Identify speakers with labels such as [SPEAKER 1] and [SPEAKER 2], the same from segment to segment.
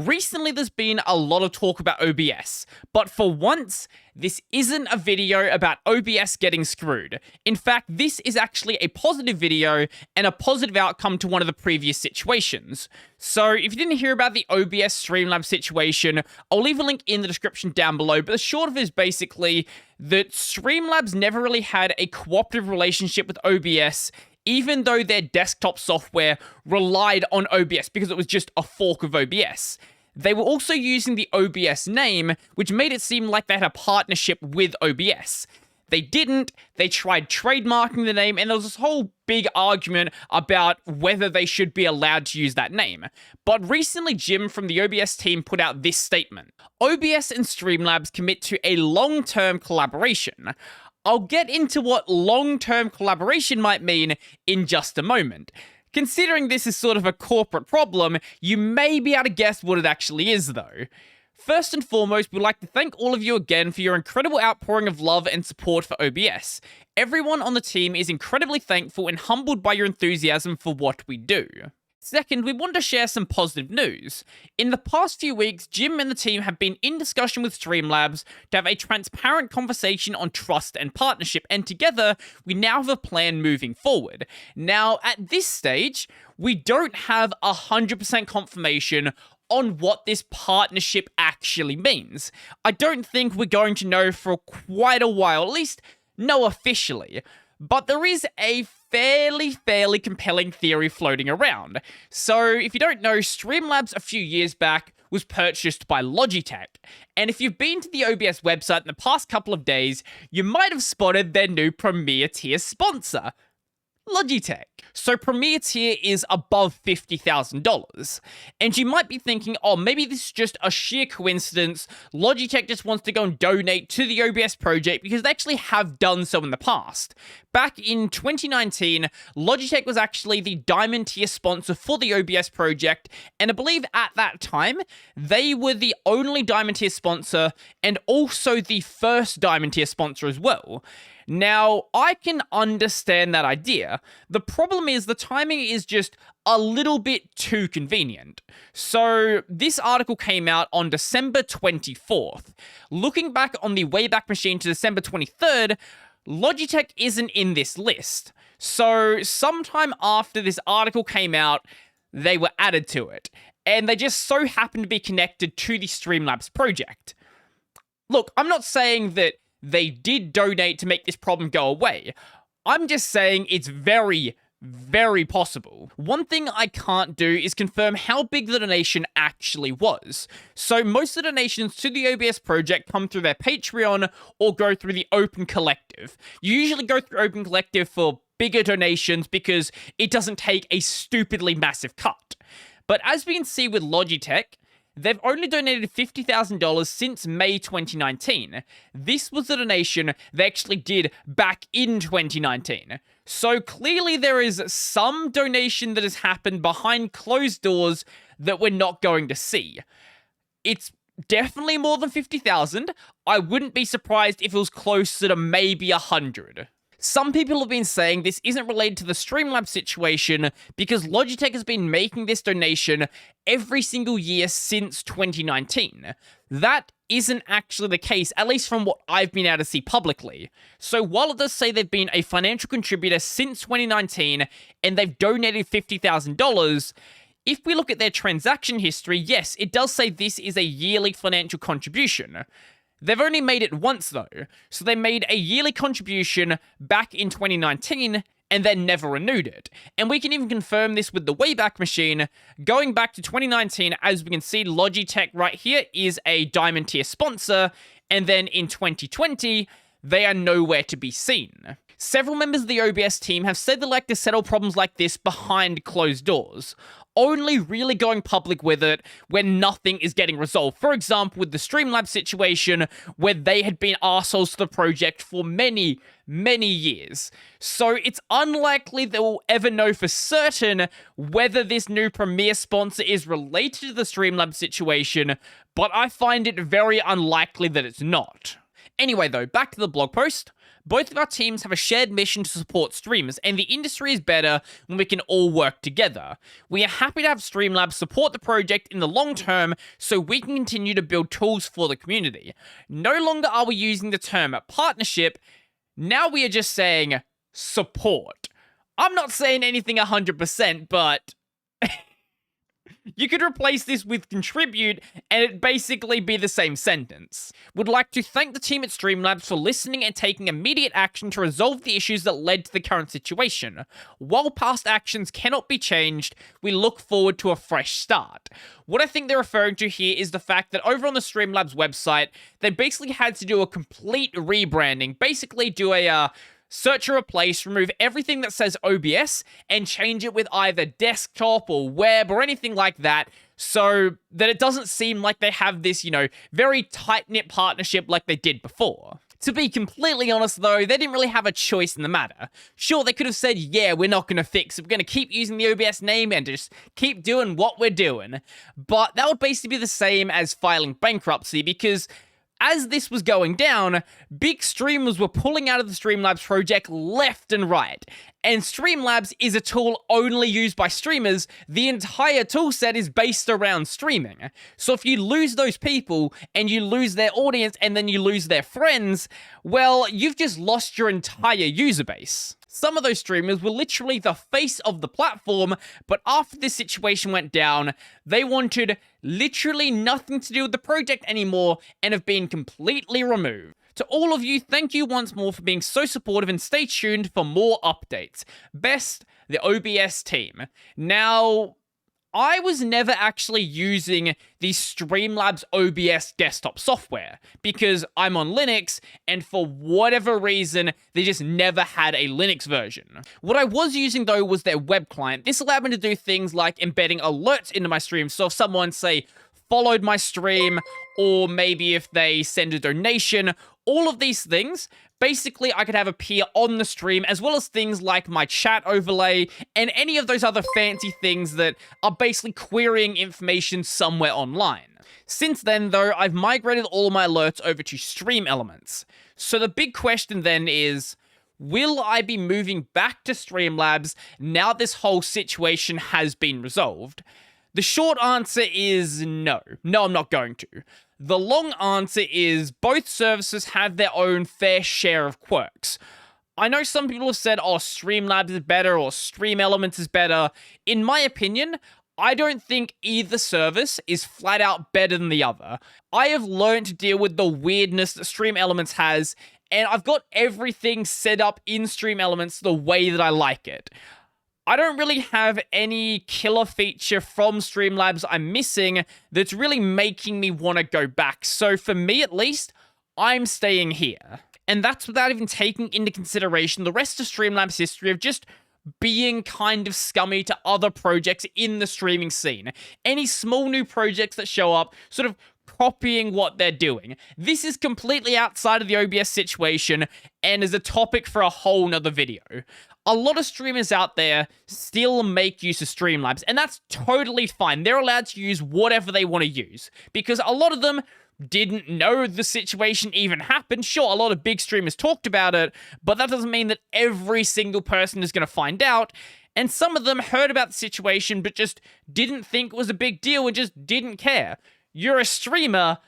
[SPEAKER 1] Recently, there's been a lot of talk about OBS, but for once, this isn't a video about OBS getting screwed. In fact, this is actually a positive video and a positive outcome to one of the previous situations. So if you didn't hear about the OBS StreamLabs situation, I'll leave a link in the description down below, but the short of it is basically that StreamLabs never really had a cooperative relationship with OBS, even though their desktop software relied on OBS because it was just a fork of OBS. They were also using the OBS name, which made it seem like they had a partnership with OBS. They didn't, they tried trademarking the name, and there was this whole big argument about whether they should be allowed to use that name. But recently, Jim from the OBS team put out this statement. OBS and StreamLabs commit to a long-term collaboration. I'll get into what long-term collaboration might mean in just a moment. Considering this is sort of a corporate problem, you may be able to guess what it actually is, though. First and foremost, we'd like to thank all of you again for your incredible outpouring of love and support for OBS. Everyone on the team is incredibly thankful and humbled by your enthusiasm for what we do. Second, we want to share some positive news. In the past few weeks, Jim and the team have been in discussion with StreamLabs to have a transparent conversation on trust and partnership, and together, we now have a plan moving forward. Now, at this stage, we don't have 100% confirmation on what this partnership actually means. I don't think we're going to know for quite a while, at least no officially. But there is a fairly compelling theory floating around. So, if you don't know, StreamLabs a few years back was purchased by Logitech. And if you've been to the OBS website in the past couple of days, you might have spotted their new Premier Tier sponsor, Logitech. So Premier Tier is above $50,000. And you might be thinking, oh, maybe this is just a sheer coincidence. Logitech just wants to go and donate to the OBS project because they actually have done so in the past. Back in 2019, Logitech was actually the Diamond Tier sponsor for the OBS project. And I believe at that time, they were the only Diamond Tier sponsor and also the first Diamond Tier sponsor as well. Now, I can understand that idea. The problem is the timing is just a little bit too convenient. So, this article came out on December 24th. Looking back on the Wayback Machine to December 23rd, Logitech isn't in this list. So, sometime after this article came out, they were added to it. And they just so happened to be connected to the StreamLabs project. Look, I'm not saying that they did donate to make this problem go away. I'm just saying it's very possible. One thing I can't do is confirm how big the donation actually was. So most of the donations to the OBS project come through their Patreon or go through the Open Collective. You usually go through Open Collective for bigger donations because it doesn't take a stupidly massive cut. But as we can see with Logitech, they've only donated $50,000 since May 2019. This was the donation they actually did back in 2019. So clearly there is some donation that has happened behind closed doors that we're not going to see. It's definitely more than 50,000. I wouldn't be surprised if it was closer to maybe 100. Some people have been saying this isn't related to the StreamLabs situation because Logitech has been making this donation every single year since 2019. That isn't actually the case, at least from what I've been able to see publicly. So while it does say they've been a financial contributor since 2019 and they've donated $50,000, if we look at their transaction history, yes, it does say this is a yearly financial contribution. They've only made it once, though. So they made a yearly contribution back in 2019 and then never renewed it. And we can even confirm this with the Wayback Machine. Going back to 2019, as we can see, Logitech right here is a Diamond Tier sponsor. And then in 2020, they are nowhere to be seen. Several members of the OBS team have said they like to settle problems like this behind closed doors, only really going public with it when nothing is getting resolved. For example, with the StreamLabs situation, where they had been arseholes to the project for many years. So it's unlikely that we'll ever know for certain whether this new Premier sponsor is related to the StreamLabs situation, but I find it very unlikely that it's not. Anyway though, back to the blog post. Both of our teams have a shared mission to support streamers, and the industry is better when we can all work together. We are happy to have StreamLabs support the project in the long term so we can continue to build tools for the community. No longer are we using the term partnership, now we are just saying support. I'm not saying anything 100%, but you could replace this with contribute and it'd basically be the same sentence. Would like to thank the team at StreamLabs for listening and taking immediate action to resolve the issues that led to the current situation. While past actions cannot be changed, we look forward to a fresh start. What I think they're referring to here is the fact that over on the StreamLabs website, they basically had to do a complete rebranding, basically do a search or replace, remove everything that says OBS, and change it with either desktop or web or anything like that, so that it doesn't seem like they have this, very tight-knit partnership like they did before. To be completely honest, though, they didn't really have a choice in the matter. Sure, they could have said, yeah, we're not going to fix it, we're going to keep using the OBS name and just keep doing what we're doing. But that would basically be the same as filing bankruptcy, because as this was going down, big streamers were pulling out of the StreamLabs project left and right. And StreamLabs is a tool only used by streamers. The entire toolset is based around streaming. So if you lose those people, and you lose their audience, and then you lose their friends, well, you've just lost your entire user base. Some of those streamers were literally the face of the platform, but after this situation went down, they wanted literally nothing to do with the project anymore and have been completely removed. To all of you, thank you once more for being so supportive and stay tuned for more updates. Best, the OBS team. Now, I was never actually using the StreamLabs OBS desktop software because I'm on Linux, and for whatever reason, they just never had a Linux version. What I was using, though, was their web client. This allowed me to do things like embedding alerts into my stream, so if someone, say, followed my stream, or maybe if they send a donation, all of these things, basically I could have appear on the stream, as well as things like my chat overlay, and any of those other fancy things that are basically querying information somewhere online. Since then, though, I've migrated all my alerts over to StreamElements. So the big question then is, will I be moving back to StreamLabs now this whole situation has been resolved? The short answer is no. No, I'm not going to. The long answer is both services have their own fair share of quirks. I know some people have said, oh, StreamLabs is better or StreamElements is better. In my opinion, I don't think either service is flat out better than the other. I have learned to deal with the weirdness that StreamElements has, and I've got everything set up in StreamElements the way that I like it. I don't really have any killer feature from StreamLabs I'm missing that's really making me want to go back. So for me, at least, I'm staying here. And that's without even taking into consideration the rest of StreamLabs' history of just being kind of scummy to other projects in the streaming scene. Any small new projects that show up, sort of copying what they're doing. This is completely outside of the OBS situation and is a topic for a whole nother video. A lot of streamers out there still make use of StreamLabs, and that's totally fine. They're allowed to use whatever they want to use, because a lot of them didn't know the situation even happened. Sure, a lot of big streamers talked about it, but that doesn't mean that every single person is going to find out, and some of them heard about the situation but just didn't think it was a big deal and just didn't care. You're a streamer,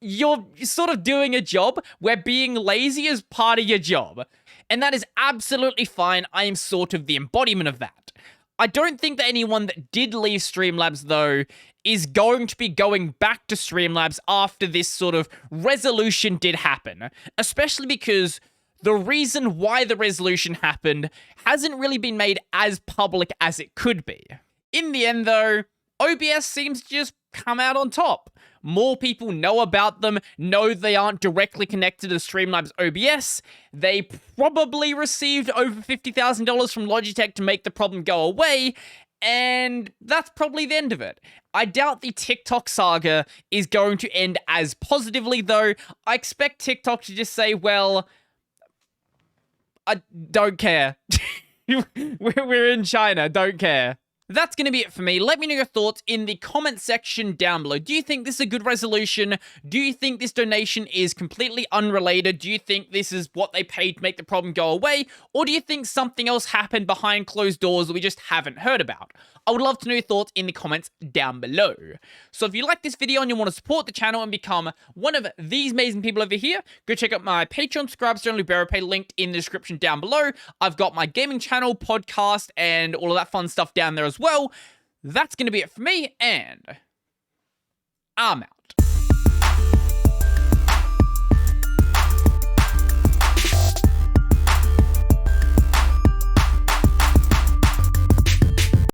[SPEAKER 1] you're sort of doing a job where being lazy is part of your job. And that is absolutely fine. I am sort of the embodiment of that. I don't think that anyone that did leave StreamLabs, though, is going to be going back to StreamLabs after this sort of resolution did happen. Especially because the reason why the resolution happened hasn't really been made as public as it could be. In the end, though, OBS seems to just come out on top. More people know about them, know they aren't directly connected to StreamLabs OBS. They probably received over $50,000 from Logitech to make the problem go away, and that's probably the end of it. I doubt the TikTok saga is going to end as positively, though. I expect TikTok to just say, well, I don't care. We're in China, don't care. That's going to be it for me. Let me know your thoughts in the comment section down below. Do you think this is a good resolution? Do you think this donation is completely unrelated? Do you think this is what they paid to make the problem go away? Or do you think something else happened behind closed doors that we just haven't heard about? I would love to know your thoughts in the comments down below. So if you like this video and you want to support the channel and become one of these amazing people over here, go check out my Patreon, subscribe to Libero Pay, linked in the description down below. I've got my gaming channel, podcast, and all of that fun stuff down there as well. That's going to be it for me, and I'm out.